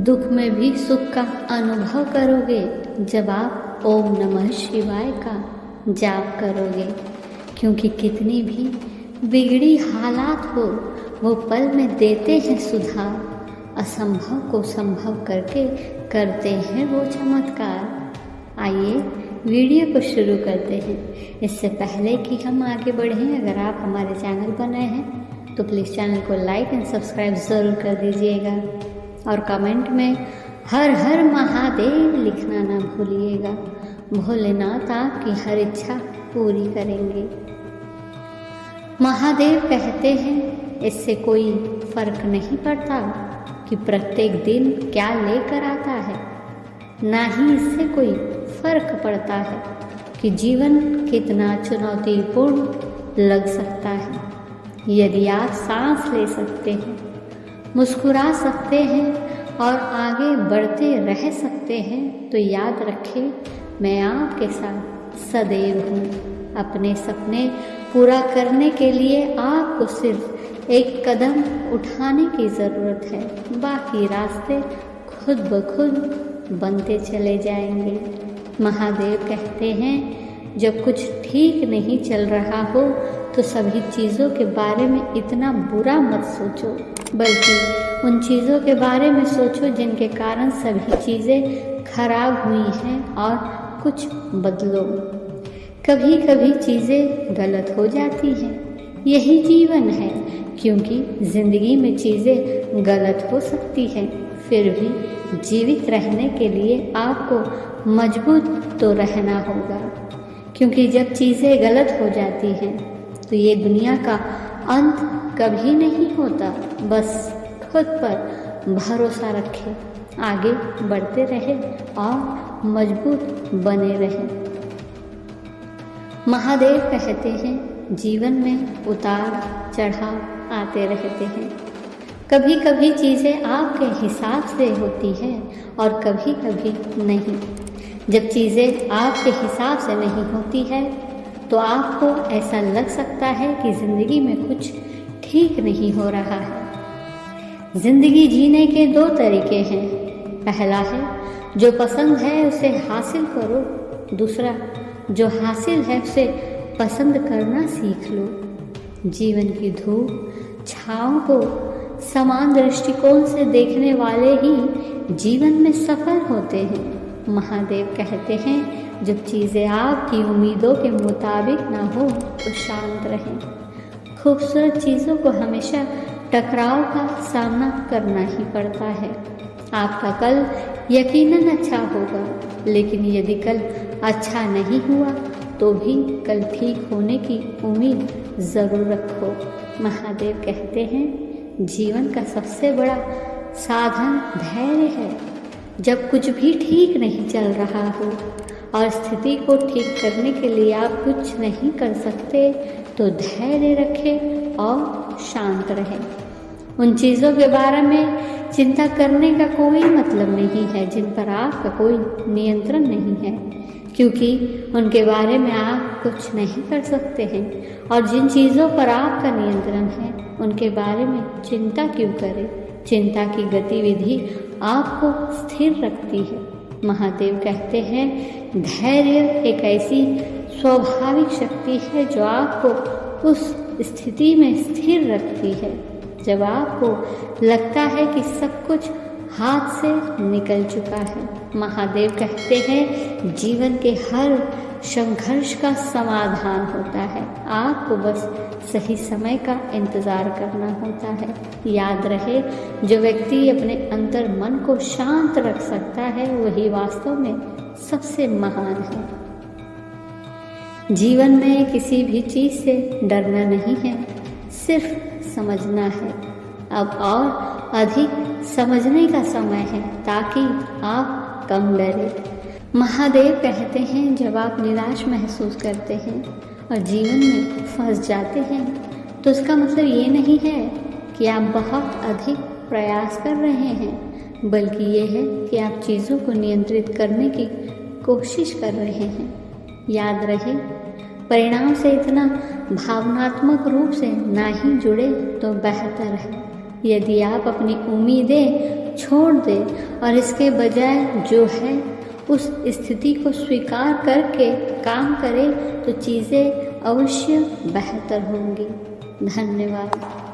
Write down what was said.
दुख में भी सुख का अनुभव करोगे जब आप ओम नमः शिवाय का जाप करोगे, क्योंकि कितनी भी बिगड़ी हालात हो वो पल में देते हैं सुधार। असंभव को संभव करके करते हैं वो चमत्कार। आइए वीडियो को शुरू करते हैं। इससे पहले कि हम आगे बढ़ें, अगर आप हमारे चैनल पर नए हैं तो प्लीज़ चैनल को लाइक एंड सब्सक्राइब ज़रूर कर दीजिएगा और कमेंट में हर हर महादेव लिखना ना भूलिएगा। भोलेनाथ आपकी हर इच्छा पूरी करेंगे। महादेव कहते हैं इससे कोई फर्क नहीं पड़ता कि प्रत्येक दिन क्या लेकर आता है, ना ही इससे कोई फर्क पड़ता है कि जीवन कितना चुनौतीपूर्ण लग सकता है। यदि आप सांस ले सकते हैं, मुस्कुरा सकते हैं और आगे बढ़ते रह सकते हैं तो याद रखें, मैं आपके साथ सदैव हूँ। अपने सपने पूरा करने के लिए आपको सिर्फ एक कदम उठाने की ज़रूरत है, बाकी रास्ते खुद ब खुद बनते चले जाएंगे। महादेव कहते हैं जब कुछ ठीक नहीं चल रहा हो तो सभी चीज़ों के बारे में इतना बुरा मत सोचो, बल्कि उन चीज़ों के बारे में सोचो जिनके कारण सभी चीज़ें खराब हुई हैं और कुछ बदलो। कभी कभी चीज़ें गलत हो जाती हैं, यही जीवन है, क्योंकि ज़िंदगी में चीज़ें गलत हो सकती हैं। फिर भी जीवित रहने के लिए आपको मजबूत तो रहना होगा, क्योंकि जब चीज़ें गलत हो जाती हैं तो ये दुनिया का अंत कभी नहीं होता। बस खुद पर भरोसा रखें, आगे बढ़ते रहें और मजबूत बने रहें। महादेव कहते हैं जीवन में उतार चढ़ाव आते रहते हैं। कभी कभी चीज़ें आपके हिसाब से होती हैं और कभी कभी नहीं। जब चीज़ें आपके हिसाब से नहीं होती है तो आपको ऐसा लग सकता है कि ज़िंदगी में कुछ ठीक नहीं हो रहा है। ज़िंदगी जीने के दो तरीके हैं। पहला है जो पसंद है उसे हासिल करो, दूसरा जो हासिल है उसे पसंद करना सीख लो। जीवन की धूप छाँव को समान दृष्टिकोण से देखने वाले ही जीवन में सफल होते हैं। महादेव कहते हैं जब चीज़ें आपकी उम्मीदों के मुताबिक ना हो तो शांत रहें। खूबसूरत चीज़ों को हमेशा टकराव का सामना करना ही पड़ता है। आपका कल यकीनन अच्छा होगा, लेकिन यदि कल अच्छा नहीं हुआ तो भी कल ठीक होने की उम्मीद ज़रूर रखो। महादेव कहते हैं जीवन का सबसे बड़ा साधन धैर्य है। जब कुछ भी ठीक नहीं चल रहा हो और स्थिति को ठीक करने के लिए आप कुछ नहीं कर सकते तो धैर्य रखें और शांत रहें। उन चीज़ों के बारे में चिंता करने का कोई मतलब नहीं है जिन पर आपका कोई नियंत्रण नहीं है, क्योंकि उनके बारे में आप कुछ नहीं कर सकते हैं। और जिन चीज़ों पर आपका नियंत्रण है उनके बारे में चिंता क्यों करें। चिंता की गतिविधि आपको स्थिर रखती है। महादेव कहते हैं धैर्य एक ऐसी स्वाभाविक शक्ति है जो आपको उस स्थिति में स्थिर रखती है जब आपको लगता है कि सब कुछ हाथ से निकल चुका है। महादेव कहते हैं जीवन के हर संघर्ष का समाधान होता है, आपको बस सही समय का इंतज़ार करना होता है। याद रहे जो व्यक्ति अपने अंतर मन को शांत रख सकता है वही वास्तव में सबसे महान है। जीवन में किसी भी चीज़ से डरना नहीं है, सिर्फ समझना है। अब और अधिक समझने का समय है ताकि आप कम डरें। महादेव कहते हैं जब आप निराश महसूस करते हैं और जीवन में फंस जाते हैं तो इसका मतलब ये नहीं है कि आप बहुत अधिक प्रयास कर रहे हैं, बल्कि ये है कि आप चीज़ों को नियंत्रित करने की कोशिश कर रहे हैं। याद रहे परिणाम से इतना भावनात्मक रूप से ना ही जुड़े तो बेहतर है। यदि आप अपनी उम्मीदें छोड़ दें और इसके बजाय जो है उस स्थिति को स्वीकार करके काम करें तो चीज़ें अवश्य बेहतर होंगी। धन्यवाद।